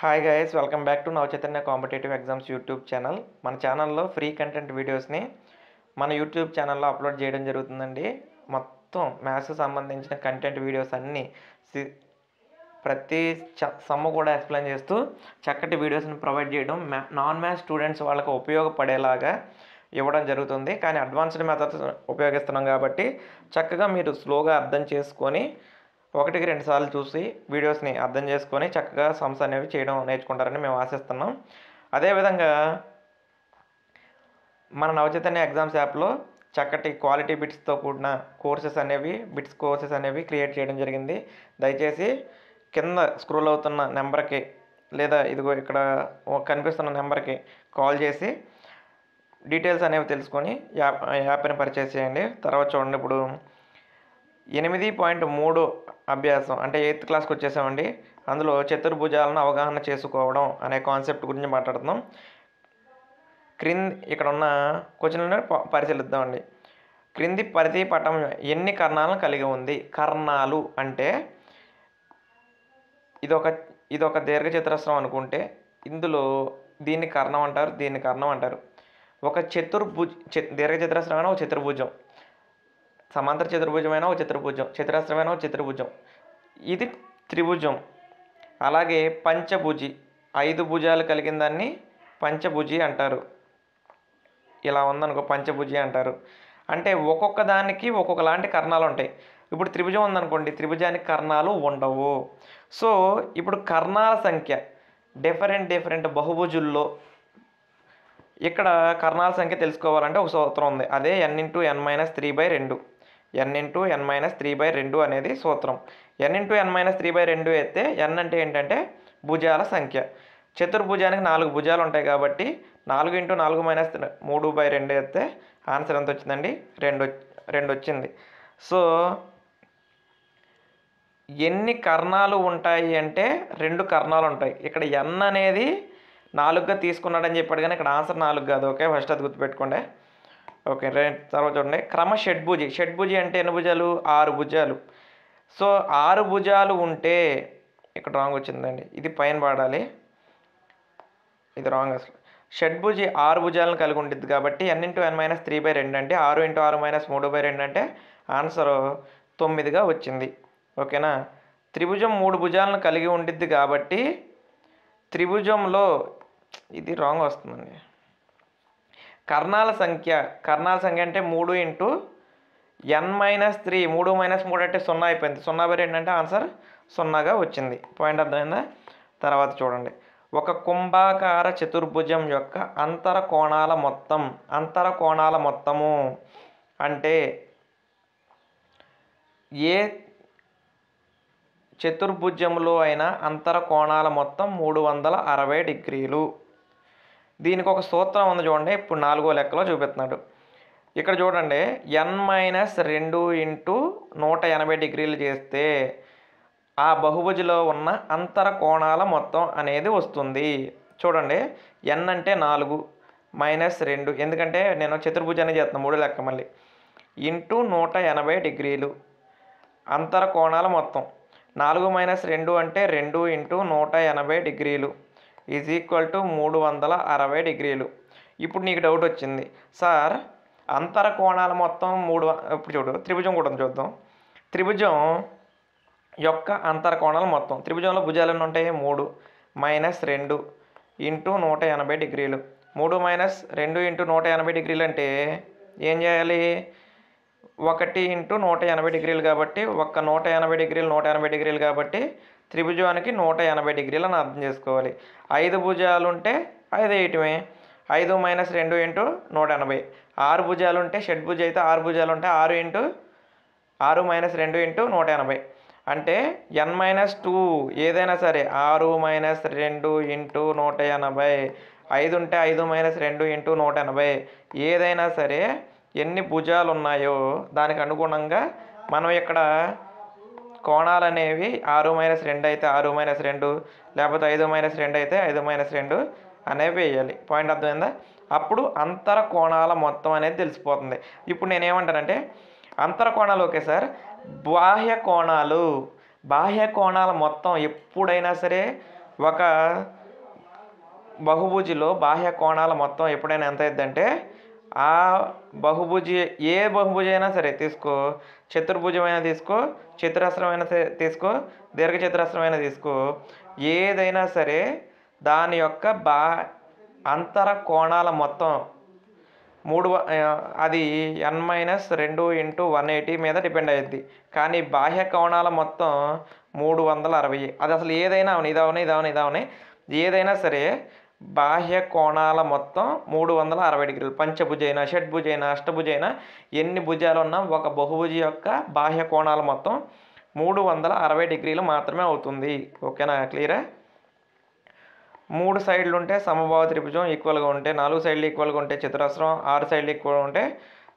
Hi guys, welcome back to Navachaitanya competitive exams YouTube channel. మన ఛానల్లో free content వీడియోస్ని మన యూట్యూబ్ ఛానల్లో అప్లోడ్ చేయడం జరుగుతుందండి. మొత్తం మ్యాథ్స్కి సంబంధించిన కంటెంట్ వీడియోస్ అన్నీ ప్రతి సమ్ము కూడా ఎక్స్ప్లెయిన్ చేస్తూ చక్కటి వీడియోస్ని ప్రొవైడ్ చేయడం నాన్ మ్యాథ్స్ స్టూడెంట్స్ వాళ్ళకి ఉపయోగపడేలాగా ఇవ్వడం జరుగుతుంది. కానీ అడ్వాన్స్డ్ మెథడ్స్ ఉపయోగిస్తున్నాం కాబట్టి చక్కగా మీరు స్లోగా అర్థం చేసుకొని ఒకటికి రెండు సార్లు చూసి వీడియోస్ని అర్థం చేసుకొని చక్కగా సమ్స్ అనేవి చేయడం నేర్చుకుంటారని మేము ఆశిస్తున్నాం. అదేవిధంగా మన నవచైతన్య ఎగ్జామ్స్ యాప్లో చక్కటి క్వాలిటీ బిట్స్తో కూడిన కోర్సెస్ అనేవి క్రియేట్ చేయడం జరిగింది. దయచేసి కింద స్క్రోల్ అవుతున్న నెంబర్కి లేదా ఇదిగో ఇక్కడ కనిపిస్తున్న నెంబర్కి కాల్ చేసి డీటెయిల్స్ అనేవి తెలుసుకొని యాప్ని పర్చేస్ చేయండి. తర్వాత చూడండి, ఇప్పుడు 8.3 అభ్యాసం అంటే 8th క్లాస్కి వచ్చేసామండి. అందులో చతుర్భుజాలను అవగాహన చేసుకోవడం అనే కాన్సెప్ట్ గురించి మాట్లాడుతున్నాం. ఇక్కడ ఉన్న క్వశ్చన్లను పరిశీలిద్దామండి. క్రింది ప్రతి పటం ఎన్ని కర్ణాలను కలిగి ఉంది? కర్ణాలు అంటే ఇదొక దీర్ఘచతురస్రం అనుకుంటే ఇందులో దీన్ని కర్ణం అంటారు, దీన్ని కర్ణం అంటారు. ఒక దీర్ఘచతురస్రమైన ఒక చతుర్భుజం, సమాంతర చతుర్భుజమైన ఒక చతుర్భుజం, చతురస్రమైన ఒక చతుర్భుజం, ఇది త్రిభుజం. అలాగే పంచభుజి, 5 భుజాలు కలిగిన దాన్ని పంచభుజి అంటారు. ఇలా ఉందనుకో పంచభుజి అంటారు. అంటే ఒక్కొక్క దానికి ఒక్కొక్కలాంటి కర్ణాలు ఉంటాయి. ఇప్పుడు త్రిభుజం ఉందనుకోండి, త్రిభుజానికి కర్ణాలు ఉండవు. సో ఇప్పుడు కర్ణాల సంఖ్య డిఫరెంట్ బహుభుజుల్లో ఇక్కడ కర్ణాల సంఖ్య తెలుసుకోవాలంటే ఒక సూత్రం ఉంది. అదే n×n-3/2. n×n-3/2 అనేది సూత్రం. n×n-3/2 అయితే n అంటే ఏంటంటే భుజాల సంఖ్య. చతుర్భుజానికి 4 భుజాలు ఉంటాయి కాబట్టి 4×4-3/2 అయితే ఆన్సర్ ఎంత వచ్చిందండి? 2 వచ్చింది. సో ఎన్ని కర్ణాలు ఉంటాయి అంటే 2 కర్ణాలు ఉంటాయి. ఇక్కడ n అనేది 4గా తీసుకున్నాడని చెప్పాడు, కానీ ఇక్కడ ఆన్సర్ 4 కాదు. ఓకే, ఫస్ట్ అది గుర్తుపెట్టుకోండి. ఓకే, తర్వాత చూడండి, క్రమ షడ్భుజి అంటే ఎన్ని భుజాలు? 6 భుజాలు. సో 6 భుజాలు ఉంటే ఇక్కడ రాంగ్ వచ్చిందండి, ఇది పైన వాడాలి, ఇది రాంగ్. అసలు షడ్భుజి 6 భుజాలను కలిగి ఉంటుంది కాబట్టి n×n-3/2 అంటే 6×6-3/2 అంటే ఆన్సర్ 9గా వచ్చింది. ఓకేనా. త్రిభుజం 3 భుజాలను కలిగి ఉంటుంది కాబట్టి త్రిభుజంలో ఇది రాంగ్ వస్తుందండి. కర్ణాల సంఖ్య అంటే 3×n-3. 3 - 3 అంటే 0 అయిపోయింది. 0/2 అంటే ఆన్సర్ 0గా వచ్చింది. పాయింట్ అర్థమైందా? తర్వాత చూడండి, ఒక కుంభాకార చతుర్భుజం యొక్క అంతర కోణాల మొత్తము అంటే ఏ చతుర్భుజంలో అయినా అంతర కోణాల మొత్తం 360 డిగ్రీలు. దీనికి ఒక సూత్రం ఉంది చూడండి. ఇప్పుడు 4వ లెక్కలో చూపిస్తున్నాడు. ఇక్కడ చూడండి, n-2 × 180 డిగ్రీలు చేస్తే ఆ బహుభుజిలో ఉన్న అంతర కోణాల మొత్తం అనేది వస్తుంది. చూడండి, n అంటే 4 -2, ఎందుకంటే నేను చతుర్భుజాన్ని చేస్తున్నాను 3 లెక్క, మళ్ళీ ×180 డిగ్రీలు అంతర కోణాల మొత్తం. 4 - 2 అంటే 2 × 180 డిగ్రీలు ఈజ్ ఈక్వల్ టు 360 డిగ్రీలు. ఇప్పుడు నీకు డౌట్ వచ్చింది, సార్ అంతర కోణాల మొత్తం 3. ఇప్పుడు చూడు, త్రిభుజం కూడా చూద్దాం. త్రిభుజం యొక్క అంతర కోణాల మొత్తం, త్రిభుజంలో భుజాలు ఎన్ని ఉంటాయి? 3 -2 × 180 డిగ్రీలు. 3 - 2 × 180 డిగ్రీలు అంటే ఏం చేయాలి? 1 × 180 డిగ్రీలు కాబట్టి 180 డిగ్రీలు 180 డిగ్రీలు కాబట్టి త్రిభుజానికి 180 డిగ్రీలు అని అర్థం చేసుకోవాలి. 5 భుజాలు ఉంటే 5 వేయటమే. 5 - 2 × 180. 6 భుజాలు ఉంటే షడ్భుజ అయితే 6 భుజాలు ఉంటే 6 - 2 × 180 అంటే n-2 ఏదైనా సరే 6 - 2 × 180. 5 ఉంటే 5 - 2 × 180. ఏదైనా సరే ఎన్ని భుజాలు ఉన్నాయో దానికి అనుగుణంగా మనం ఇక్కడ కోణాలు అనేవి 6 - 2 అయితే 6 - 2, లేకపోతే 5 - 2 అయితే 5 - 2 అనేవి వేయాలి. పాయింట్ అర్థమైందా? అప్పుడు అంతర కోణాల మొత్తం అనేది తెలిసిపోతుంది. ఇప్పుడు నేనేమంటానంటే అంతర కోణాలు ఓకే సార్, బాహ్య కోణాల మొత్తం ఎప్పుడైనా సరే ఒక బహుభుజిలో బాహ్య కోణాల మొత్తం ఎప్పుడైనా ఎంత అవుతుందంటే ఆ బహుభుజి ఏ బహుభుజి అయినా సరే తీసుకో, చతుర్భుజమైనా తీసుకో, చతురస్రమైనా తీసుకో, దీర్ఘచతురస్రమైనా తీసుకో, ఏదైనా సరే దాని యొక్క అంతర కోణాల మొత్తం అది n-2 × 180 మీద డిపెండ్ అయ్యింది. కానీ బాహ్య కోణాల మొత్తం 360. అది అసలు ఏదైనా అవని, ఇదవని ఏదైనా సరే బాహ్య కోణాల మొత్తం 360 డిగ్రీలు. పంచభుజైన, షడ్భుజైన, అష్టభుజైన ఎన్ని భుజాలు ఉన్నా ఒక బహుభుజి యొక్క బాహ్య కోణాల మొత్తం 360 డిగ్రీలు మాత్రమే అవుతుంది. ఓకేనా, క్లియరా? 3 సైడ్లు ఉంటే సమబాహు త్రిభుజం ఈక్వల్గా ఉంటే, 4 సైడ్లు ఈక్వల్గా ఉంటే చతురస్రం, 6 సైడ్లు ఈక్వల్గా ఉంటే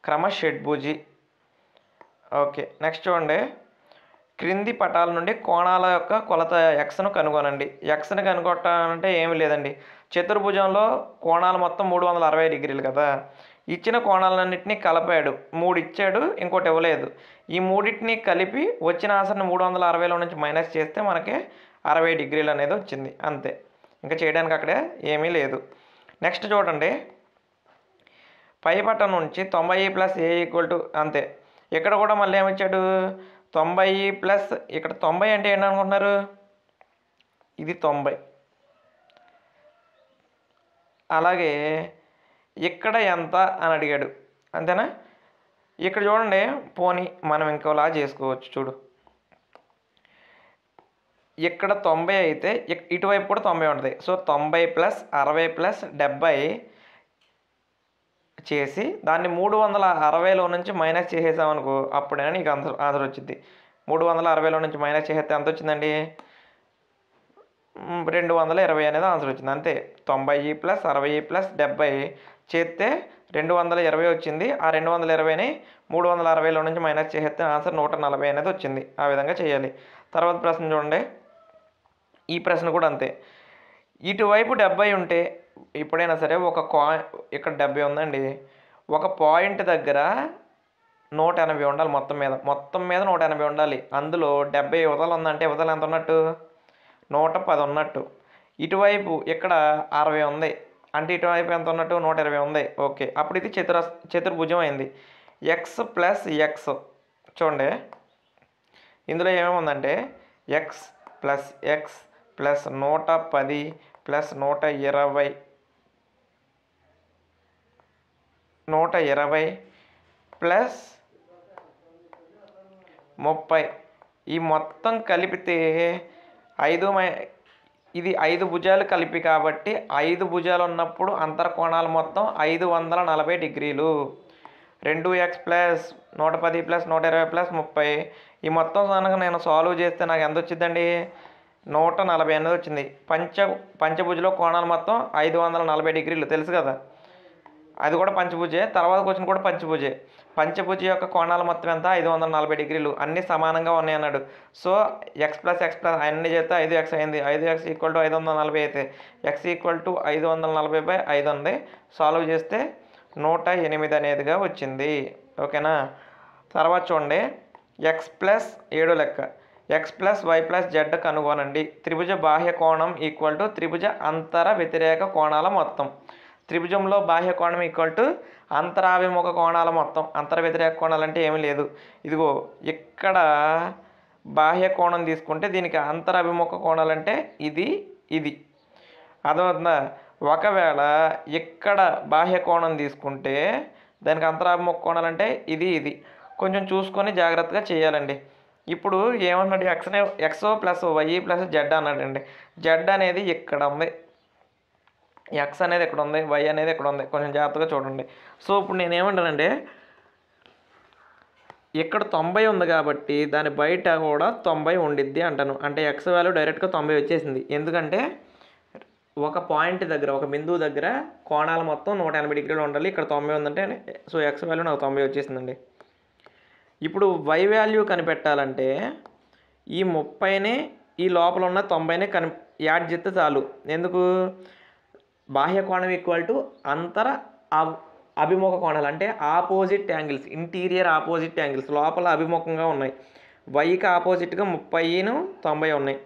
క్రమ షడ్భుజి. ఓకే, నెక్స్ట్ చూడండి. క్రింది పటాల నుండి కోణాల యొక్క కొలత ఎక్స్ను కనుగొనండి. ఎక్స్ని కనుగొట్టాలంటే ఏమి లేదండి, చతుర్భుజంలో కోణాలు మొత్తం 360 డిగ్రీలు కదా, ఇచ్చిన కోణాలన్నింటినీ కలిపాడు. 3 ఇచ్చాడు, ఇంకోటి ఇవ్వలేదు. ఈ మూడింటిని కలిపి వచ్చిన ఆన్సర్ని 360లో నుంచి మైనస్ చేస్తే మనకి 60 డిగ్రీలు అనేది వచ్చింది. అంతే, ఇంకా చేయడానికి అక్కడే ఏమీ లేదు. నెక్స్ట్ చూడండి, పై పట్టం నుంచి 90 + a = అంతే. ఇక్కడ కూడా మళ్ళీ ఏమిచ్చాడు, 90 + ఇక్కడ 90 అంటే ఏంటనుకుంటున్నారు, ఇది 90. అలాగే ఇక్కడ ఎంత అని అడిగాడు, అంతేనా? ఇక్కడ చూడండి, పోనీ మనం ఇంకోలా చేసుకోవచ్చు. చూడు, ఇక్కడ 90 అయితే ఇటువైపు కూడా 90 ఉంటుంది. సో 90 + 60 + 70 చేసి దాన్ని 360లో నుంచి మైనస్ చేసేసామనుకో, అప్పుడైనా నీకు ఆన్సర్ వచ్చింది. 360లో నుంచి మైనస్ చేసేస్తే ఎంత వచ్చిందండి, 220 అనేది ఆన్సర్ వచ్చింది. అంతే, 90 + 60 + 70 చేస్తే 220 వచ్చింది. ఆ 220ని 360లో నుంచి మైనస్ చేసేస్తే ఆన్సర్ 140 అనేది వచ్చింది. ఆ విధంగా చేయాలి. తర్వాత ప్రశ్న చూడండి, ఈ ప్రశ్న కూడా అంతే. ఇటువైపు 70 ఉంటే ఎప్పుడైనా సరే ఇక్కడ 70 ఉందండి, ఒక పాయింట్ దగ్గర 180 ఉండాలి. మొత్తం మీద 180 ఉండాలి. అందులో 70 యువతలు ఉందంటే యువతలు ఎంత ఉన్నట్టు, 110 ఉన్నట్టు. ఇటువైపు ఇక్కడ 60 ఉంది అంటే ఇటువైపు ఎంత ఉన్నట్టు, 120 ఉంది. ఓకే, అప్పుడు ఇది చతుర్భుజం అయింది. x + x చూడండి, ఇందులో ఏమేమి ఉందంటే x + x + 110 + 120 + 30. ఈ మొత్తం కలిపితే ఇది 5 భుజాలు కలిపి కాబట్టి 5 భుజాలు ఉన్నప్పుడు అంతర కోణాలు మొత్తం 540 డిగ్రీలు. 2x + 110 + 120 + 30. ఈ మొత్తం కనుక నేను సాల్వ్ చేస్తే నాకు ఎంత వచ్చిందండి, 140 అనేది వచ్చింది. పంచభుజలో కోణాలు మొత్తం 540 డిగ్రీలు తెలుసు కదా, అది కూడా పంచభుజే. తర్వాత క్వశ్చన్ కూడా పంచభుజే. పంచభుజి యొక్క కోణాలు మొత్తం ఎంత, 540 డిగ్రీలు. అన్నీ సమానంగా ఉన్నాయి అన్నాడు. సో x + x + అన్నీ చేస్తే 5x అయింది. 5x = 540 అయితే x = 540/5 ఉంది. సాల్వ్ చేస్తే 108 అనేదిగా వచ్చింది. ఓకేనా, తర్వాత చూడండి, x + 7 లెక్క. x + y + z కనుగొనండి. త్రిభుజ బాహ్య కోణం = త్రిభుజ అంతర వ్యతిరేక కోణాల మొత్తం. త్రిభుజంలో బాహ్య కోణం అంతరాభిముఖ కోణాల మొత్తం. అంతర వ్యతిరేక కోణాలు అంటే ఏమీ లేదు. ఇదిగో ఇక్కడ బాహ్య కోణం తీసుకుంటే దీనికి అంతరాభిముఖ కోణాలు అంటే ఇది అర్థమవుతుందా? ఒకవేళ ఇక్కడ బాహ్య కోణం తీసుకుంటే దానికి అంతరాభిముఖ కోణాలు అంటే ఇది కొంచెం చూసుకొని జాగ్రత్తగా చేయాలండి. ఇప్పుడు ఏమన్నాడు, x + y + z అన్నాడండి. z అనేది ఇక్కడ ఉంది, x అనేది ఇక్కడ ఉంది, y అనేది ఇక్కడ ఉంది. కొంచెం జాగ్రత్తగా చూడండి. సో ఇప్పుడు నేనేమంటానంటే ఇక్కడ 90 ఉంది కాబట్టి దాని బయట కూడా 90 ఉండిద్ది అంటాను. అంటే x వాల్యూ డైరెక్ట్గా 90 వచ్చేసింది. ఎందుకంటే ఒక పాయింట్ దగ్గర, ఒక బిందువు దగ్గర కోణాలు మొత్తం 180 డిగ్రీలు ఉండాలి. ఇక్కడ 90 ఉందంటే సో x వాల్యూ నాకు 90 వచ్చేసిందండి. ఇప్పుడు y వాల్యూ కనిపెట్టాలంటే ఈ 30ని ఈ లోపల ఉన్న 90ని యాడ్ చేస్తే చాలు. ఎందుకు, బాహ్య కోణం = అంతర అభిముఖ కోణాలు అంటే opposite angles, interior opposite angles లోపల అభిముఖంగా ఉన్నాయి. వైకి ఆపోజిట్గా 30ను 90 ఉన్నాయి.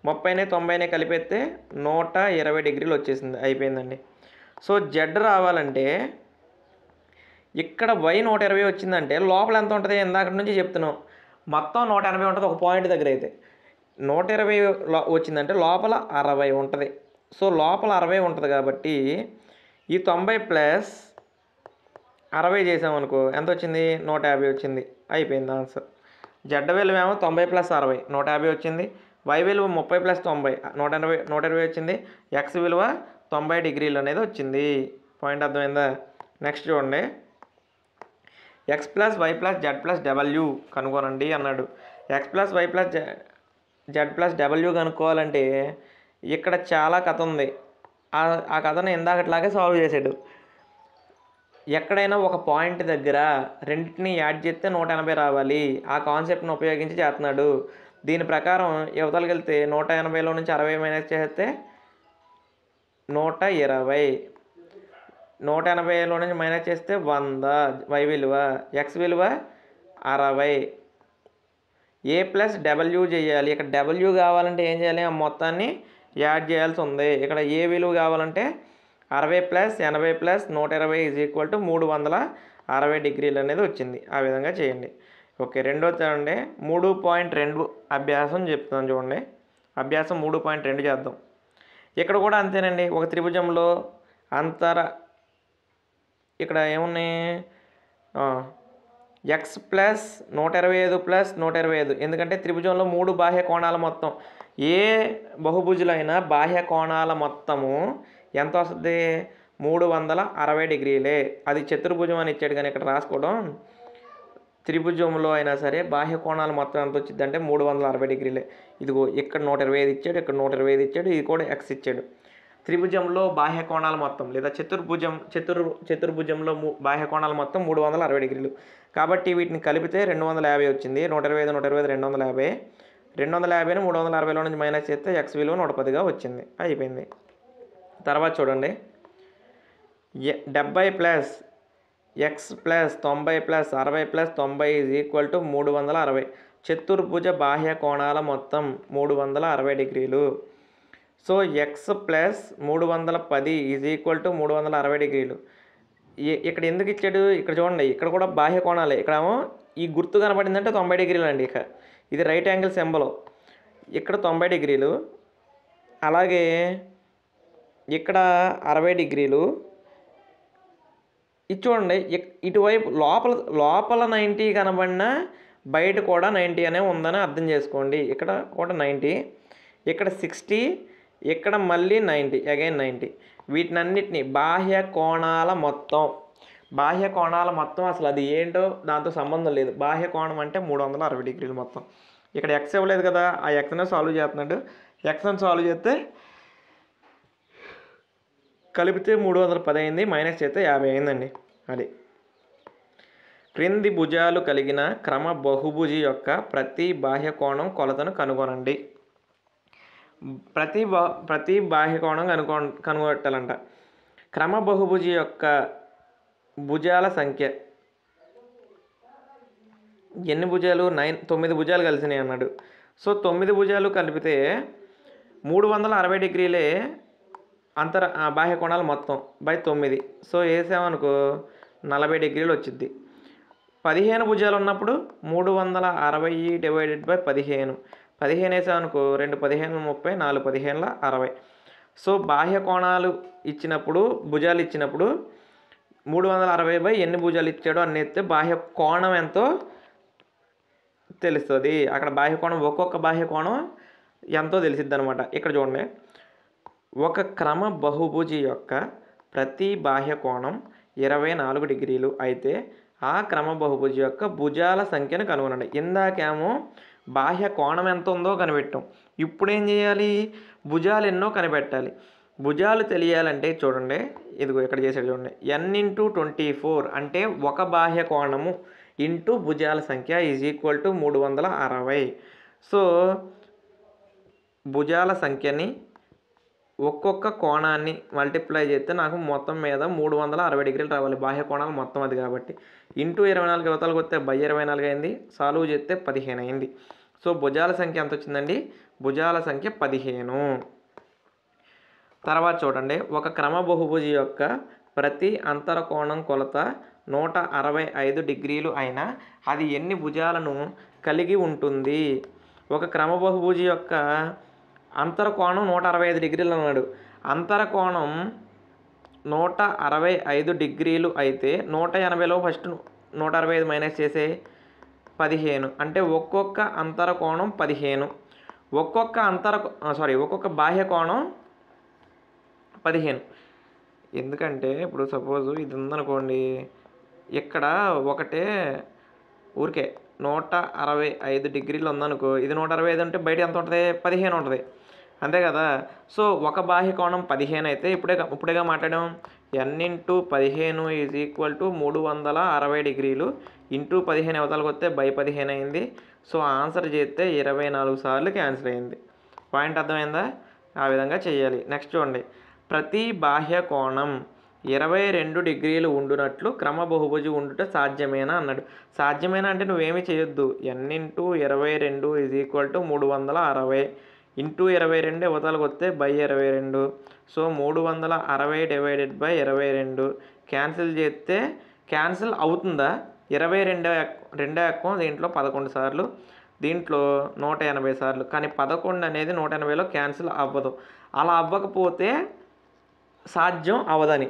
30ని 90ని కలిపేస్తే 120 డిగ్రీలు వచ్చేసింది, అయిపోయిందండి. సో జెడ్ రావాలంటే ఇక్కడ వై 120 వచ్చిందంటే లోపల ఎంత ఉంటుంది? ఇందాక నుంచి చెప్తున్నాం, మొత్తం 180 ఉంటుంది ఒక పాయింట్ దగ్గర. అయితే 120 వచ్చిందంటే లోపల 60 ఉంటుంది. సో లోపల 60 ఉంటుంది కాబట్టి ఈ 90 ప్లస్ 60 చేసామనుకో ఎంత వచ్చింది? 150 వచ్చింది, అయిపోయింది ఆన్సర్. జెడ్ విలువ ఏమో 90 ప్లస్ 60 150 వచ్చింది. వై విలువ 30 ప్లస్ 90 120 వచ్చింది. ఎక్స్ విలువ 90 డిగ్రీలు అనేది వచ్చింది. పాయింట్ అర్థమైందా? నెక్స్ట్ చూడండి, x plus y plus z plus డబ్ల్యూ కనుగొనండి అన్నాడు. X plus y plus z plus డబ్ల్యూ కనుక్కోవాలంటే ఇక్కడ చాలా కథ ఉంది. ఆ కథను ఇందాకట్లాగే సాల్వ్ చేసాడు. ఎక్కడైనా ఒక పాయింట్ దగ్గర రెండింటిని యాడ్ చేస్తే 180 రావాలి. ఆ కాన్సెప్ట్ని ఉపయోగించి చేస్తున్నాడు. దీని ప్రకారం యువతలకి వెళ్తే 180లో నుంచి 60 మైనస్ చేస్తే 120, 180లో నుంచి మైనస్ చేస్తే 100 వై విలువ, ఎక్స్ విలువ 60. ఏ ప్లస్ డబ్ల్యూ చేయాలి. ఇక్కడ డబ్ల్యూ కావాలంటే ఏం చేయాలి? ఆ మొత్తాన్ని యాడ్ చేయాల్సి ఉంది. ఇక్కడ ఏ విలువ కావాలంటే 60 plus 80 plus 120 is equal to 360 డిగ్రీలు అనేది వచ్చింది. ఆ విధంగా చేయండి. ఓకే, రెండోది చూడండి, 3.2 అభ్యాసం చెప్తాను చూడండి. అభ్యాసం 3.2 చేద్దాం. ఇక్కడ కూడా అంతేనండి. ఒక త్రిభుజంలో ఇక్కడ ఏమున్నాయి? ఎక్స్ ప్లస్ 125 ప్లస్ 125, ఎందుకంటే త్రిభుజంలో 3 బాహ్య కోణాల మొత్తం, ఏ బహుభుజులైన బాహ్య కోణాల మొత్తము ఎంత వస్తుంది? 360 డిగ్రీలే. అది చతుర్భుజం అని ఇచ్చాడు, కానీ ఇక్కడ రాసుకోవడం త్రిభుజంలో అయినా సరే బాహ్య కోణాలు మొత్తం ఎంత వచ్చింది అంటే 360 డిగ్రీలే. ఇదిగో ఇక్కడ 125 ఇచ్చాడు, ఇక్కడ 125 ఇచ్చాడు, ఇది కూడా ఎక్స్ ఇచ్చాడు. త్రిభుజంలో బాహ్య కోణాల మొత్తం లేదా చతుర్భుజంలో బాహ్య కోణాల మొత్తం 360 డిగ్రీలు. కాబట్టి వీటిని కలిపితే 250 వచ్చింది. 125 250 250. 250ని 360లో నుంచి మైనస్ చేస్తే ఎక్స్ విలువ 110గా వచ్చింది, అయిపోయింది. తర్వాత చూడండి, 70 plus X plus 90 plus 60 plus 90 is equal to 360. చతుర్భుజ బాహ్య కోణాల మొత్తం 360 డిగ్రీలు. So X plus 310 is equal to 360 డిగ్రీలు. ఇక్కడ ఎందుకు ఇచ్చాడు? ఇక్కడ చూడండి, ఇక్కడ కూడా బాహ్య కోణాలే. ఇక్కడేమో ఈ గుర్తు కనబడిందంటే 90 డిగ్రీలు అండి. ఇక ఇది రైట్ యాంగిల్ సింబల్, ఇక్కడ 90 డిగ్రీలు, అలాగే ఇక్కడ 60 డిగ్రీలు. ఇది చూడండి, ఇటువైపు లోపల 90 కనబడినా బయట కూడా 90 అనే ఉందని అర్థం చేసుకోండి. ఇక్కడ కూడా 90, ఇక్కడ 60, ఇక్కడ మళ్ళీ 90, అగైన్ 90. వీటినన్నిటిని బాహ్య కోణాల మొత్తం అసలు అది ఏంటో దాంతో సంబంధం లేదు. బాహ్య కోణం అంటే 360 డిగ్రీలు మొత్తం. ఇక్కడ ఎక్స్ ఇవ్వలేదు కదా, ఆ ఎక్స్నే సాల్వ్ చేస్తున్నాడు. ఎక్స్ని సాల్వ్ చేస్తే కలిపితే 310 అయింది, మైనస్ చేస్తే 50 అయిందండి. అది క్రింది భుజాలు కలిగిన క్రమ బహుభుజి యొక్క ప్రతి బాహ్య కోణం కొలతను కనుగొనండి. ప్రతి బాహ్య కోణం కనుగొట్టాలంట. క్రమ బహుభుజి యొక్క భుజాల సంఖ్య ఎన్ని భుజాలు? 9 భుజాలు కలిసినాయి అన్నాడు. సో 9 భుజాలు కలిపితే 360 డిగ్రీలే బాహ్య కోణాలు మొత్తం బై 9. సో వేసామనుకో 40 డిగ్రీలు వచ్చింది. 15 భుజాలు ఉన్నప్పుడు 360 డివైడెడ్ బై 15. 15 వేసామనుకో 2 15 30, 4 15 60. సో బాహ్య కోణాలు ఇచ్చినప్పుడు, భుజాలు ఇచ్చినప్పుడు 360 బై ఎన్ని భుజాలు ఇచ్చాడో అన్ని ఎత్తే బాహ్య కోణం ఎంతో తెలుస్తుంది. అక్కడ బాహ్య కోణం, ఒక్కొక్క బాహ్య కోణం ఎంతో తెలిసిద్ది అనమాట. ఇక్కడ చూడండి, ఒక క్రమ బహుభుజి యొక్క ప్రతి బాహ్య కోణం 24 డిగ్రీలు అయితే ఆ క్రమ బహుభుజి యొక్క భుజాల సంఖ్యను కనుగొనండి. ఇందాకేమో బాహ్య కోణం ఎంత ఉందో కనిపెట్టాం. ఇప్పుడు ఏం చేయాలి? భుజాలు ఎన్నో కనిపెట్టాలి. భుజాలు తెలియాలంటే చూడండి, ఇదిగో ఇక్కడ చేసాడు చూడండి, n×24 అంటే ఒక బాహ్య కోణము ఇంటూ భుజాల సంఖ్య ఈజ్ ఈక్వల్ టు 360. సో భుజాల సంఖ్యని ఒక్కొక్క కోణాన్ని మల్టిప్లై చేస్తే నాకు మొత్తం మీద 360 డిగ్రీలు రావాలి. బాహ్య కోణాలు మొత్తం అది కాబట్టి ఇంటూ 24 యువతలకు వస్తే బై 24 అయింది. సాల్వ్ చేస్తే 15 అయింది. సో భుజాల సంఖ్య ఎంత వచ్చిందండి? భుజాల సంఖ్య 15. తర్వాత చూడండి, ఒక క్రమ బహుభుజి యొక్క ప్రతి అంతర కోణం కొలత 165 డిగ్రీలు అయినా అది ఎన్ని భుజాలను కలిగి ఉంటుంది? ఒక క్రమ బహుభుజి యొక్క అంతర కోణం 165 డిగ్రీలు అన్నాడు. అంతర కోణం 165 డిగ్రీలు అయితే 180లో ఫస్ట్ 165 మైనస్ చేసే 15, అంటే ఒక్కొక్క అంతర కోణం 15. ఒక్కొక్క బాహ్య కోణం 15. ఎందుకంటే ఇప్పుడు సపోజు ఇది ఉందనుకోండి, ఇక్కడ ఒకటే ఊరికే 165 డిగ్రీలు ఉందనుకో, ఇది 165 అంటే బయట ఎంత ఉంటుంది? 15 ఉంటుంది, అంతే కదా. సో ఒక బాహ్య కోణం 15 అయితే ఇప్పుడేగా మాట్లాడాం, n/15 ఈజ్ ఈక్వల్ టు 360 డిగ్రీలు ఇంటూ 15 అవతలకు వస్తే బై 15 అయింది. సో ఆన్సర్ చేస్తే 24 సార్లు క్యాన్సిల్ అయింది. పాయింట్ అర్థమైందా? ఆ విధంగా చేయాలి. నెక్స్ట్ చూడండి, ప్రతి బాహ్య కోణం 22 డిగ్రీలు ఉండునట్లు క్రమ బహుభుజి ఉండుట సాధ్యమేనా అన్నాడు. సాధ్యమేనా అంటే నువ్వేమీ చేయొద్దు. n/22 is equal to 360 into 22 అవతలకు వస్తే by 22. So 360 divided by 22 cancel చేస్తే క్యాన్సిల్ అవుతుందా? 22 రెండో ఎక్కం దీంట్లో 11 సార్లు, దీంట్లో 180 సార్లు, కానీ 11 అనేది 180లో క్యాన్సిల్ అవ్వదు. అలా అవ్వకపోతే సాధ్యం అవ్వదని,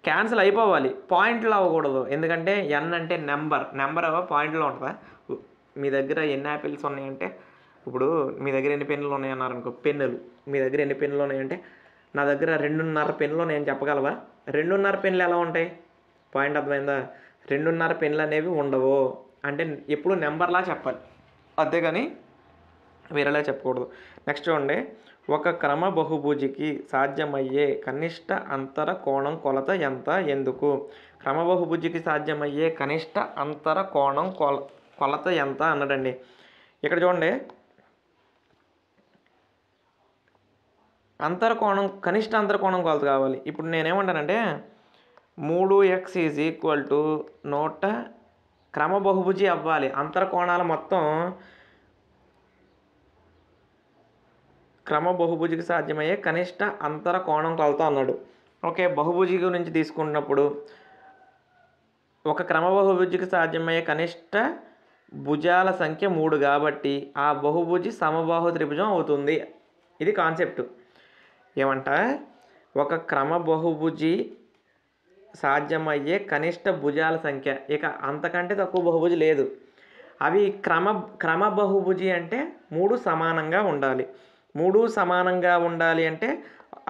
క్యాన్సిల్ అయిపోవాలి, పాయింట్లు అవ్వకూడదు. ఎందుకంటే n అంటే నెంబర్ పాయింట్లో ఉంటుందా? మీ దగ్గర ఎన్ని యాపిల్స్ ఉన్నాయంటే, ఇప్పుడు మీ దగ్గర ఎన్ని పెన్నులు ఉన్నాయన్నారనుకో, పెన్నులు మీ దగ్గర ఎన్ని పెన్నులు ఉన్నాయంటే నా దగ్గర 2.5 పెన్నులు ఉన్నాయని చెప్పగలవా? 2.5 పెన్నులు ఎలా ఉంటాయి? పాయింట్ అర్థమైందా? 2.5 పెన్నులు అనేవి ఉండవు. అంటే ఎప్పుడు నెంబర్లా చెప్పాలి, అంతేగాని వేరేలా చెప్పకూడదు. నెక్స్ట్ చూడండి, ఒక క్రమ బహుభుజికి సాధ్యమయ్యే కనిష్ట అంతర కోణం కొలత ఎంత, ఎందుకు? క్రమ బహుభుజికి సాధ్యమయ్యే కనిష్ట అంతర కోణం కొలత ఎంత అన్నాడండి. ఇక్కడ చూడండి, కనిష్ట అంతర కోణం కొలత కావాలి. ఇప్పుడు నేనేమంటానంటే 3x ఈజ్ ఈక్వల్ టు 100 క్రమ బహుభుజి అవ్వాలి. అంతర కోణాల మొత్తం క్రమ బహుభుజికి సాధ్యమయ్యే కనిష్ట అంతర కోణం కొలత అన్నాడు. ఓకే, బహుభుజి గురించి తీసుకున్నప్పుడు ఒక క్రమ బహుభుజికి సాధ్యమయ్యే కనిష్ట భుజాల సంఖ్య 3 కాబట్టి ఆ బహుభుజి సమబాహు త్రిభుజం అవుతుంది. ఇది కాన్సెప్ట్. ఏమంట, ఒక క్రమ బహుభుజి సాధ్యమయ్యే కనిష్ట భుజాల సంఖ్య, ఇక అంతకంటే తక్కువ బహుభుజి లేదు. అవి క్రమ బహుభుజి అంటే 3 సమానంగా ఉండాలి. 3 సమానంగా ఉండాలి అంటే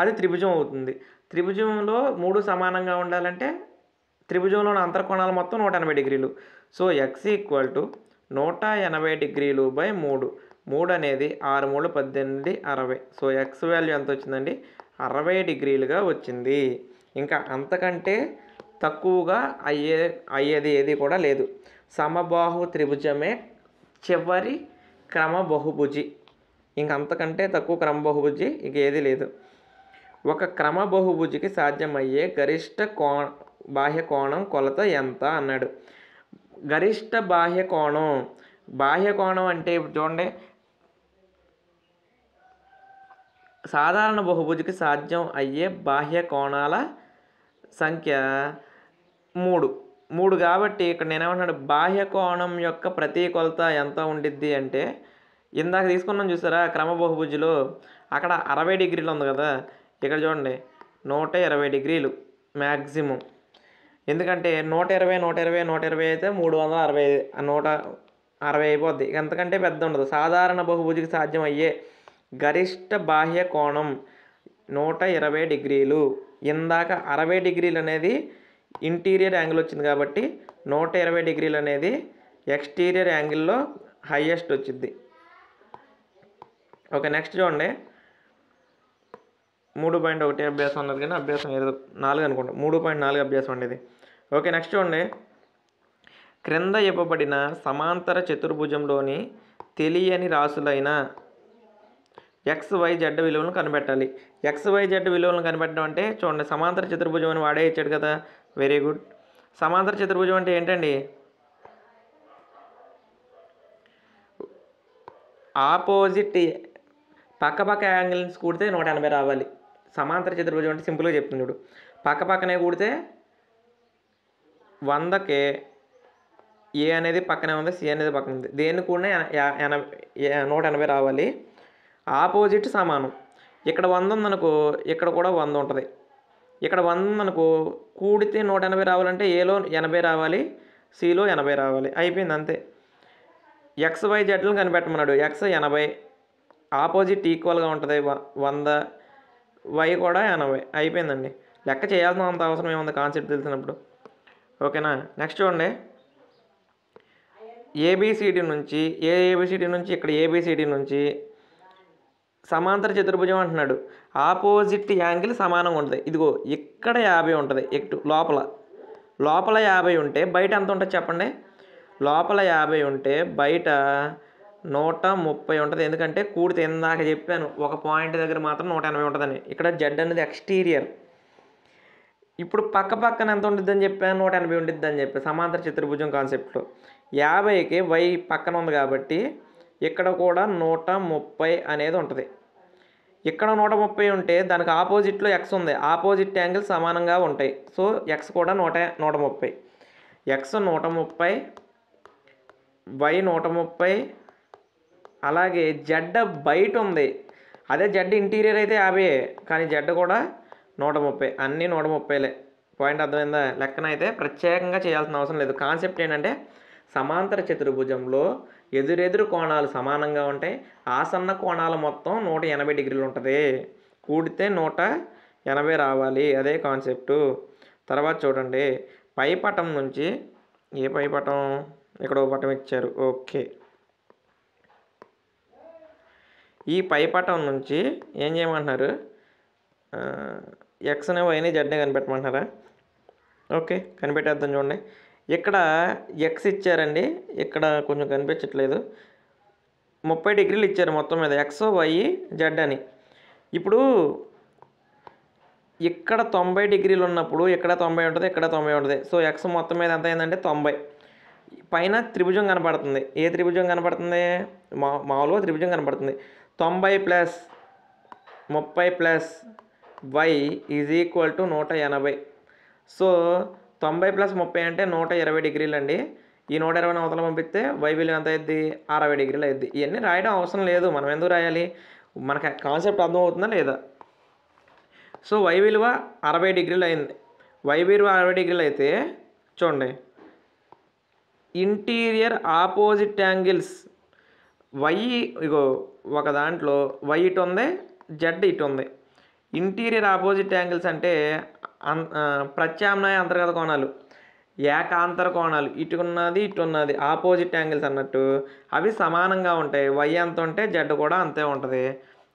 అది త్రిభుజం అవుతుంది. త్రిభుజంలో 3 సమానంగా ఉండాలంటే త్రిభుజంలోని అంతర్కోణాలు మొత్తం 180 డిగ్రీలు. సో x ఈక్వల్ టు 180 డిగ్రీలు బై 3. 3 అనేది 6 3 18 60. సో x వాల్యూ ఎంత వచ్చిందండి? 60 డిగ్రీలుగా వచ్చింది. ఇంకా అంతకంటే తక్కువగా అయ్యేది ఏది కూడా లేదు. సమబాహు త్రిభుజమే చివరి క్రమ బహుభుజి. ఇంక అంతకంటే తక్కువ క్రమ బహుభుజి ఇంక ఏది లేదు. ఒక క్రమ బహుభుజికి సాధ్యమయ్యే గరిష్ట బాహ్య కోణం కొలత ఎంత అన్నాడు. గరిష్ట బాహ్య కోణం అంటే ఇప్పుడు చూడండి, సాధారణ బహుభుజికి సాధ్యం అయ్యే బాహ్య కోణాల సంఖ్య 3 కాబట్టి ఇక్కడ నేనేమంటున్నాడు, బాహ్య కోణం యొక్క ప్రతి కొలత ఎంత ఉండిద్ది అంటే, ఇందాక తీసుకున్నాం చూసారా క్రమ బహుభుజిలో, అక్కడ 60 డిగ్రీలు ఉంది కదా, ఇక్కడ చూడండి 120 డిగ్రీలు మ్యాక్సిమం. ఎందుకంటే 120 అయితే 360 160 అయిపోద్ది. ఎంతకంటే పెద్ద ఉండదు. సాధారణ బహుభుజికి సాధ్యమయ్యే గరిష్ట బాహ్య కోణం 120 డిగ్రీలు. ఇందాక 60 డిగ్రీలు అనేది ఇంటీరియర్ యాంగిల్ వచ్చింది కాబట్టి 120 డిగ్రీలు అనేది ఎక్స్టీరియర్ యాంగిల్లో హైయెస్ట్ వచ్చింది. ఓకే, నెక్స్ట్ చూడండి, 3.1 అభ్యాసం అన్నది కానీ అభ్యాసం 4 అనుకోండి, 3.4 అభ్యాసం ఉండేది. ఓకే, నెక్స్ట్ చూడండి, క్రింద ఇవ్వబడిన సమాంతర చతుర్భుజంలోని తెలియని రాసులైన XYZ విలువలను కనిపెట్టాలి. XYZ విలువలను కనిపెట్టడం అంటే చూడండి, సమాంతర చతుర్భుజం అని వాడే ఇచ్చాడు కదా, వెరీ గుడ్. సమాంతర చతుర్భుజం అంటే ఏంటండి? ఆపోజిట్ పక్క యాంగిల్స్ కూడితే 180 రావాలి. సమాంతర చతుర్భుజం అంటే సింపుల్గా చెప్తుంది చూడు. పక్కనే కూడితే 100కే ఏ అనేది పక్కనే ఉంది, సి అనేది పక్కన ఉంది. దేన్ని కూడా 180 రావాలి. ఆపోజిట్ సమానం. ఇక్కడ 100 ఉందనుకో, ఇక్కడ కూడా 100 ఉంటుంది. ఇక్కడ 100 ఉందనుకో, కూడితే 180 రావాలంటే ఏలో 80 రావాలి, సిలో 80 రావాలి. అయిపోయింది అంతే. XYZలను కనిపెట్టమన్నాడు. X 80, ఆపోజిట్ ఈక్వల్గా ఉంటుంది 100, Y కూడా 80. అయిపోయిందండి. లెక్క చేయాల్సిన అంత అవసరం ఏముంది కాన్సెప్ట్ తెలిసినప్పుడు. ఓకేనా. నెక్స్ట్ చూడండి, ఏబిసిడి నుంచి ఇక్కడ ఏబిసిడి నుంచి సమాంతర చతుర్భుజం అంటున్నాడు. ఆపోజిట్ యాంగిల్ సమానంగా ఉంటుంది. ఇదిగో ఇక్కడ 50 ఉంటుంది. లోపల 50 ఉంటే బయట ఎంత ఉంటుంది చెప్పండి. లోపల 50 ఉంటే బయట 130 ఉంటుంది. ఎందుకంటే కూడితే ఇందాక చెప్పాను ఒక పాయింట్ దగ్గర మాత్రం 180 ఉంటుందని. ఇక్కడ జెడ్ అనేది ఎక్స్టీరియర్. ఇప్పుడు పక్కన ఎంత ఉంటుంది అని చెప్పాను, 180 ఉంటుంది అని చెప్పాను సమాంతర చతుర్భుజం కాన్సెప్ట్లో. 50కి Y పక్కన ఉంది కాబట్టి ఇక్కడ కూడా 130 అనేది ఉంటుంది. ఇక్కడ 130 ఉంటే దానికి ఆపోజిట్లో X ఉంది. ఆపోజిట్ యాంగిల్ సమానంగా ఉంటాయి. సో X కూడా 130. X 130, Y 130. అలాగే జెడ్ బయట ఉంది. అదే జెడ్ ఇంటీరియర్ అయితే 50, కానీ జెడ్ కూడా 130. అన్నీ 130లే. పాయింట్ అర్థమైందా. లెక్కన అయితే ప్రత్యేకంగా చేయాల్సిన అవసరం లేదు. కాన్సెప్ట్ ఏంటంటే సమాంతర చతుర్భుజంలో ఎదురెదురు కోణాలు సమానంగా ఉంటాయి. ఆసన్న కోణాలు మొత్తం 180 డిగ్రీలు ఉంటుంది. కూడితే 180 రావాలి. అదే కాన్సెప్టు. తర్వాత చూడండి, పైపటం నుంచి ఏ పైపటం, ఇక్కడ ఒక పటం ఇచ్చారు. ఓకే, ఈ పైపటం నుంచి ఏం చేయమంటున్నారు, ఎక్స్ని వైని జెడ్ని కనిపెట్టమంటున్నారా. ఓకే, కనిపెట్టేద్దాం. చూడండి, ఇక్కడ X ఇచ్చారండి. ఇక్కడ కొంచెం కనిపించట్లేదు. 30 డిగ్రీలు ఇచ్చారు మొత్తం మీద, X Y Z అని. ఇప్పుడు ఇక్కడ 90 డిగ్రీలు ఉన్నప్పుడు ఇక్కడ 90 ఉంటుంది, ఇక్కడ 90 ఉంటుంది. సో X మొత్తం మీద ఎంత అయిందంటే 90. పైన త్రిభుజం కనపడుతుంది. ఏ త్రిభుజం కనపడుతుంది, మామూలుగా త్రిభుజం కనపడుతుంది. 90 plus 30 plus Y is equal to 180. So 90 plus 30 అంటే 120 డిగ్రీలు అండి. ఈ 120 అవతల పంపిస్తే Y విలువ ఎంత అయింది, 60 డిగ్రీలు అయింది. ఇవన్నీ రాయడం అవసరం లేదు. మనం ఎందుకు రాయాలి, మనకు కాన్సెప్ట్ అర్థమవుతుందా లేదా. సో Y విలువ 60 డిగ్రీలు అయింది. Y విలువ 60 డిగ్రీలు అయితే చూడండి, ఇంటీరియర్ ఆపోజిట్ యాంగిల్స్ Y ఇగో ఒక దాంట్లో Y ఇటు ఉంది, Z ఇటు ఉంది. ఇంటీరియర్ ఆపోజిట్ యాంగిల్స్ అంటే ప్రత్యామ్నాయ అంతర్గత కోణాలు, ఏకాంతర కోణాలు. ఇటు ఉన్నది ఇటు ఉన్నది ఆపోజిట్ యాంగిల్స్ అన్నట్టు. అవి సమానంగా ఉంటాయి. Y ఎంత ఉంటే Z కూడా అంతే ఉంటుంది.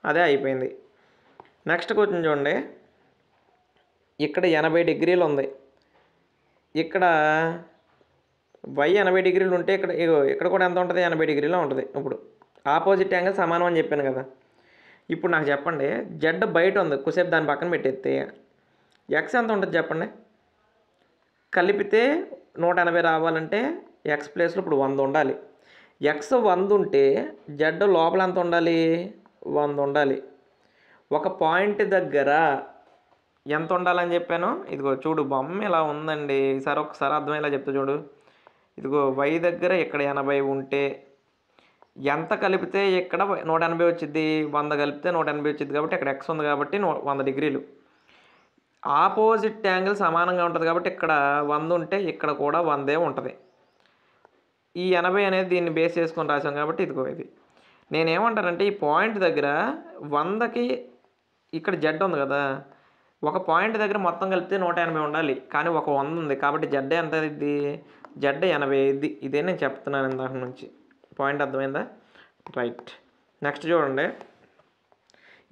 అదే అయిపోయింది. నెక్స్ట్ క్వశ్చన్ చూడండి, ఇక్కడ 80 డిగ్రీలు ఉంది. ఇక్కడ Y 80 డిగ్రీలు ఉంటే ఇక్కడ కూడా ఎంత ఉంటుంది, 80 డిగ్రీలో ఉంటుంది. ఇప్పుడు ఆపోజిట్ యాంగిల్ సమానం అని చెప్పాను కదా. ఇప్పుడు నాకు చెప్పండి, జెడ్ బయట ఉంది, కొద్దిసేపు దాని పక్కన పెట్టేస్తే X ఎంత ఉంటుంది చెప్పండి. కలిపితే 180 రావాలంటే X ప్లేస్లో ఇప్పుడు 100 ఉండాలి. X 100 ఉంటే జెడ్ లోపల ఎంత ఉండాలి, 100 ఉండాలి. ఒక పాయింట్ దగ్గర ఎంత ఉండాలని చెప్పాను. ఇదిగో చూడు, బొమ్మ ఇలా ఉందండి. ఈసారి ఒకసారి అర్థమయ్యేలా చెప్తా చూడు. ఇదిగో Y దగ్గర ఇక్కడ 80 ఉంటే ఎంత కలిపితే ఇక్కడ 180 వచ్చింది, 100 కలిపితే 180 వచ్చింది. కాబట్టి ఇక్కడ X ఉంది కాబట్టి 100 డిగ్రీలు. ఆపోజిట్ యాంగిల్ సమానంగా ఉంటుంది కాబట్టి ఇక్కడ 100 ఉంటే ఇక్కడ కూడా 100 ఉంటుంది. ఈ 80 అనేది దీన్ని బేస్ చేసుకొని రాసాం కాబట్టి ఇదిగో ఇది. నేనేమంటానంటే ఈ పాయింట్ దగ్గర 100కి ఇక్కడ జెడ్ ఉంది కదా, ఒక పాయింట్ దగ్గర మొత్తం కలిపితే 180 ఉండాలి. కానీ ఒక 100 ఉంది కాబట్టి జెడ్ ఎంత ఇది, జెడ్ 80 ఇది. ఇదే నేను చెప్తున్నాను ఇందాక నుంచి. పాయింట్ అర్థమైందా. రైట్. నెక్స్ట్ చూడండి,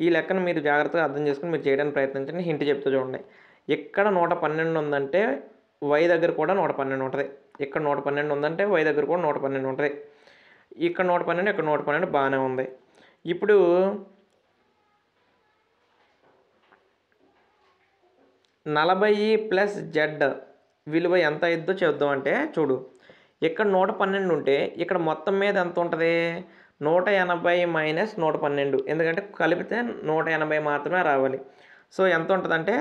ఈ లెక్కను మీరు జాగ్రత్తగా అర్థం చేసుకుని మీరు చేయడానికి ప్రయత్నించండి. హింట్ చెప్తూ చూడండి, ఇక్కడ 112 ఉందంటే Y దగ్గర కూడా 112 ఉంటుంది. ఇక్కడ 112 ఉందంటే Y దగ్గర కూడా 112 ఉంటుంది. ఇక్కడ 112, ఇక్కడ 112 బాగానే ఉంది. ఇప్పుడు నలభై ప్లస్ జెడ్ విలువ ఎంత అయిద్దో చూద్దాం. అంటే చూడు, ఇక్కడ 112 ఉంటే ఇక్కడ మొత్తం మీద ఎంత ఉంటుంది, 180 మైనస్ 112, ఎందుకంటే కలిపితే 180 మాత్రమే రావాలి. సో ఎంత ఉంటుందంటే,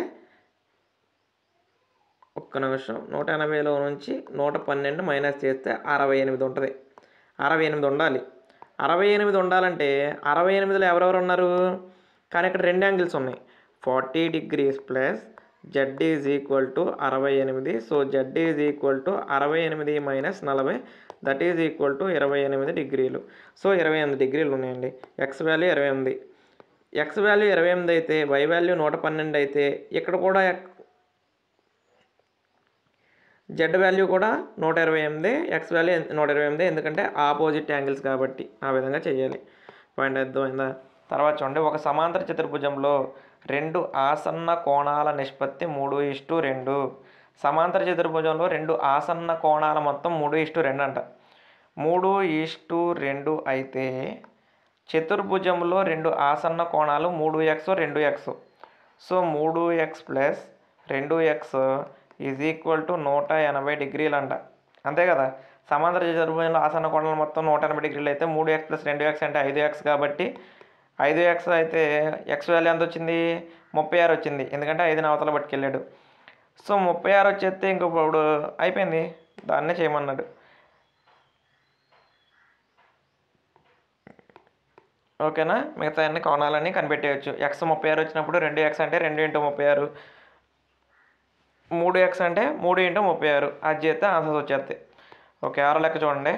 ఒక్క నిమిషం, 180లో నుంచి 112 మైనస్ చేస్తే 68 ఉంటుంది. 68 ఉండాలి. 68 ఉండాలంటే 68లో ఎవరెవరు ఉన్నారు? కానీ ఇక్కడ 2 యాంగిల్స్ ఉన్నాయి. 40 degrees plus Z is equal to 68. So Z is equal to 68 minus 40, that is equal to 28 డిగ్రీలు. సో 28 డిగ్రీలు ఉన్నాయండి. X value 28. ఎక్స్ వాల్యూ 28 అయితే వై వాల్యూ 112 అయితే ఇక్కడ కూడా జెడ్ వాల్యూ కూడా 128, ఎక్స్ వాల్యూ 128, ఎందుకంటే ఆపోజిట్ యాంగిల్స్ కాబట్టి ఆ విధంగా చేయాలి. పాయింట్ అర్థమైందా? తర్వాత చూడండి, ఒక సమాంతర చతుర్భుజంలో 2 ఆసన్న కోణాల నిష్పత్తి 3:2. సమాంతర చతుర్భుజంలో 2 ఆసన్న కోణాల మొత్తం 3:2 అంట. 3:2 అయితే చతుర్భుజంలో 2 ఆసన్న కోణాలు 3x 2x. So 3x plus 2x is equal to 180 డిగ్రీలు అంట. అంతే కదా? సమాంతర చతుర్భుజంలో ఆసన్న కోణాలు మొత్తం 180 డిగ్రీలు అయితే 3x ప్లస్ 2x అంటే 5x కాబట్టి 5x అయితే ఎక్స్ వాల్యూ ఎంత వచ్చింది? 36 వచ్చింది, ఎందుకంటే 5ని అవతల పట్టుకెళ్ళాడు. సో 36 వచ్చేస్తే ఇంకొకప్పుడు అయిపోయింది, దాన్నే చేయమన్నాడు. ఓకేనా? మిగతా అన్ని కోణాలన్నీ కనిపెట్టేయచ్చు. ఎక్స్ 36 వచ్చినప్పుడు 2x అంటే 2 × 36, 3x అంటే 3 × 36, అది చేస్తే ఆన్సర్స్ వచ్చేస్తాయి. ఓకే, 6 లెక్క చూడండి.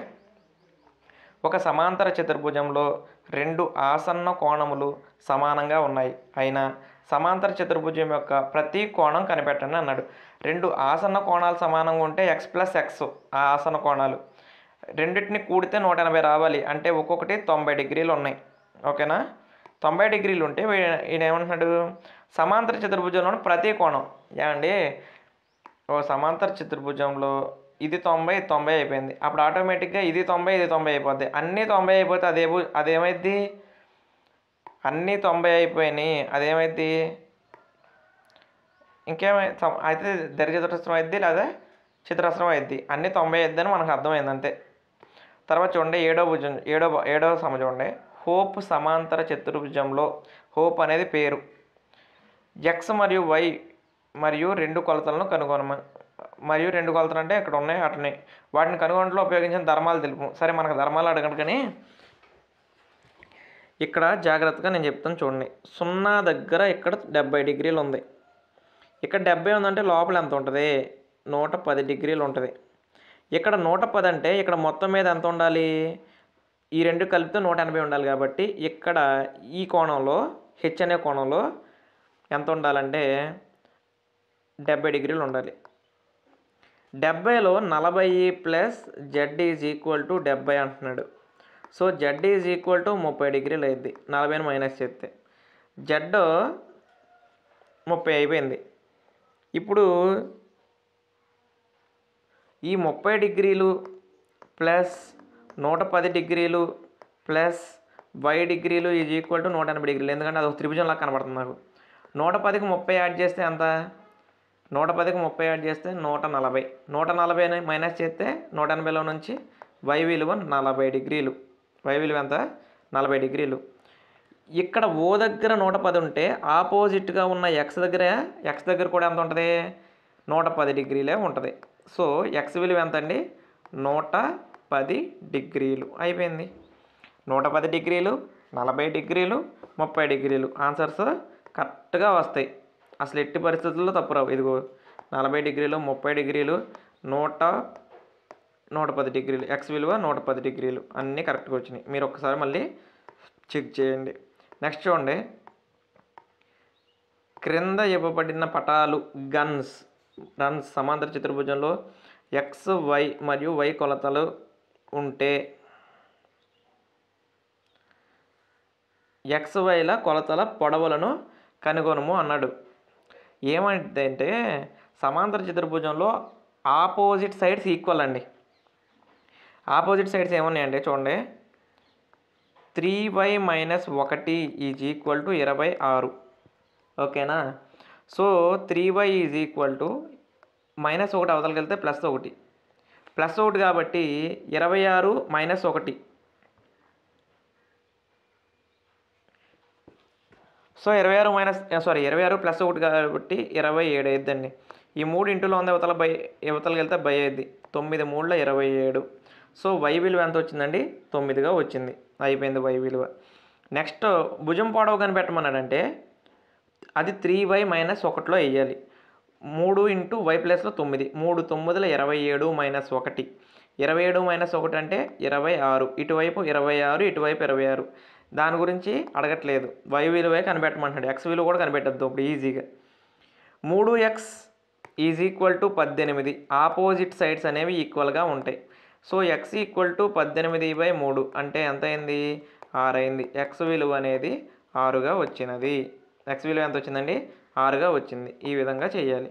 ఒక సమాంతర చతుర్భుజంలో 2 ఆసన్న కోణములు సమానంగా ఉన్నాయి అయినా సమాంతర చతుర్భుజం యొక్క ప్రతి కోణం కనిపెట్టండి అన్నాడు. 2 ఆసన్న కోణాలు సమానంగా ఉంటే x ప్లస్ ఎక్స్ ఆ ఆసన్న కోణాలు రెండింటిని కూడితే 180 రావాలి. అంటే ఒక్కొక్కటి 90 డిగ్రీలు ఉన్నాయి. ఓకేనా? 90 డిగ్రీలు ఉంటే ఈయన ఏమంటున్నాడు? సమాంతర చతుర్భుజంలో ప్రతి కోణం ఏమండి, ఓ సమాంతర చతుర్భుజంలో ఇది 90 90 అయిపోయింది. అప్పుడు ఆటోమేటిక్గా ఇది 90 ఇది 90 అయిపోద్ది. అన్నీ 90 అయిపోతే అదేమైద్ది? అన్నీ 90 అయిపోయినాయి, అదేమైద్ది? అయితే దీర్ఘచతురస్రం అయింది లేదా చతురస్రం అయింది. అన్నీ 90 అయిద్ది అని మనకు అర్థమైంది అంతే. తర్వాత చూడండి, ఏడవ సమ చూడండి. హోప్ సమాంతర చతుర్భుజంలో హోప్ అనేది పేరు. ఎక్స్ మరియు వై మరియు 2 కొలతలను కనుగొనమని, మరియు 2 కొలతలు అంటే ఇక్కడ ఉన్నాయి అటున్నాయి, వాటిని కనుగొనడంలో ఉపయోగించిన ధర్మాలు తెలుపు. సరే, మనకు ధర్మాలు అడగండి, కానీ ఇక్కడ జాగ్రత్తగా నేను చెప్తాను చూడండి. 0 దగ్గర ఇక్కడ 70 డిగ్రీలు ఉంది. ఇక్కడ 70 ఉందంటే లోపల ఎంత ఉంటుంది? 110 డిగ్రీలు ఉంటుంది. ఇక్కడ 110 అంటే ఇక్కడ మొత్తం మీద ఎంత ఉండాలి? ఈ 2 కలిపితే 180 ఉండాలి. కాబట్టి ఇక్కడ ఈ కోణంలో హెచ్ అనే కోణంలో ఎంత ఉండాలంటే 70 డిగ్రీలు ఉండాలి. 70లో 40 plus Z is equal to 70 అంటున్నాడు. So Z is equal to 30 డిగ్రీలు అయింది. 40ని మైనస్ చేస్తే జెడ్ 30 అయిపోయింది. ఇప్పుడు ఈ 30 డిగ్రీలు ప్లస్ 110 డిగ్రీలు ప్లస్ వై డిగ్రీలు ఈజ్ ఈక్వల్ టు 180 డిగ్రీలు, ఎందుకంటే అది ఒక త్రిభుజంలా కనబడుతుంది నాకు. 110కి 30 యాడ్ చేస్తే ఎంత? 110కి 30 యాడ్ చేస్తే 140. 140ని మైనస్ చేస్తే 180లో నుంచి వై విలువ 40 డిగ్రీలు. వై విలువ ఎంత? 40 డిగ్రీలు. ఇక్కడ ఓ దగ్గర 110 ఉంటే ఆపోజిట్గా ఉన్న ఎక్స్ దగ్గర కూడా ఎంత ఉంటుంది? 110 డిగ్రీలే ఉంటుంది. సో ఎక్స్ విలువ ఎంత అండి? 110 డిగ్రీలు. అయిపోయింది. 110 డిగ్రీలు, 40 డిగ్రీలు, 30 డిగ్రీలు ఆన్సర్స్ కరెక్ట్గా వస్తాయి. అసలు ఎట్టి పరిస్థితుల్లో తప్పు రావు. ఇదిగో 40 డిగ్రీలు, 30 డిగ్రీలు, 110 డిగ్రీలు, ఎక్స్ విలువ 110 డిగ్రీలు అన్నీ కరెక్ట్గా వచ్చినాయి. మీరు ఒక్కసారి మళ్ళీ చెక్ చేయండి. నెక్స్ట్ చూడండి, క్రింద ఇవ్వబడిన పటాలు రన్స్ సమాంతర చతుర్భుజంలో ఎక్స్ వై మరియు వై కొలతలు ఉంటే ఎక్స్ వైల కొలతల పొడవులను కనుగొనము అన్నాడు. ఏమంటే సమాంతర చతుర్భుజంలో ఆపోజిట్ సైడ్స్ ఈక్వల్ అండి. ఆపోజిట్ సైడ్స్ ఏమున్నాయండి చూడండి. 3y - 1 is equal to 26. ఓకేనా? So 3y is equal to -1 అవతలకి వెళ్తే +1. +1 కాబట్టి 26 - 1 సో 26 ప్లస్ 1 కాబట్టి 27 అయ్యిద్దండి. ఈ 3 ఇంటూలో ఉంది యువతలకి వెళ్తే బై అయ్యిద్ది. 9 3 27. సో y విలువ ఎంత వచ్చిందండి? 9గా వచ్చింది. అయిపోయింది y విలువ. నెక్స్ట్ భుజం పొడవు కనిపెట్టమన్నాడంటే అది 3y - 1లో వేయాలి. 3 ఇంటూ y ప్లస్లో 9. 3 9ల 27 - 1. 27 - 1 అంటే 26. ఇటువైపు 26, ఇటువైపు 26. దాని గురించి అడగట్లేదు. y విలువే కనిపెట్టమంటున్నాడు. x విలువ కూడా కనిపెట్టద్దు ఇప్పుడు ఈజీగా. 3x is equal to 18. Opposite sides అనేవి ఈక్వల్గా ఉంటాయి. సో x ఈక్వల్ టు 18/3 అంటే ఎంత అయింది? 6 అయింది. x విలువ అనేది 6గా వచ్చినది. x విలువ ఎంత వచ్చిందండి? 6గా వచ్చింది. ఈ విధంగా చేయాలి.